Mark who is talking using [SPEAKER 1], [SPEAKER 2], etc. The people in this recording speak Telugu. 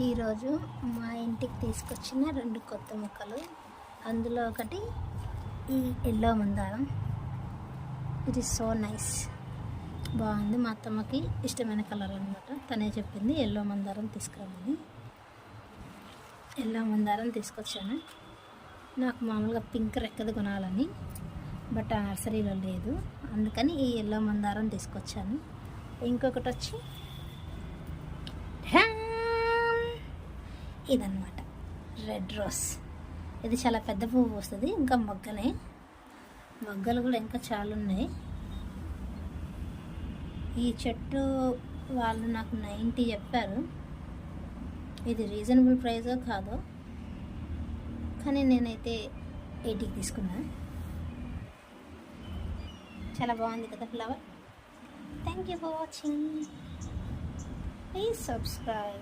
[SPEAKER 1] ఈరోజు మా ఇంటికి తీసుకొచ్చిన 2 కొత్త మొక్కలు. అందులో ఒకటి ఈ ఎల్లో మందారం. ఇట్ ఈస్ సో నైస్, బాగుంది. మా అత్తమ్మకి ఇష్టమైన కలర్ అనమాట. తనే చెప్పింది ఎల్లో మందారం తీసుకురామని. ఎల్లో మందారం తీసుకొచ్చాను. నాకు మామూలుగా పింక్ రెక్కది కొనాలని, బట్ ఆ నర్సరీలో లేదు, అందుకని ఈ ఎల్లో మందారం తీసుకొచ్చాను. ఇంకొకటి వచ్చి ఇదన్నమాట, రెడ్ రోజ్. ఇది చాలా పెద్ద పువ్వు వస్తుంది. ఇంకా మొగ్గలు కూడా ఇంకా చాలా ఉన్నాయి. ఈ చెట్టు వాళ్ళు నాకు 90 చెప్పారు. ఇది రీజనబుల్ ప్రైజో కాదో, కానీ నేనైతే 80కి తీసుకున్నా. చాలా బాగుంది కదా flower. Thank you for watching. Please subscribe.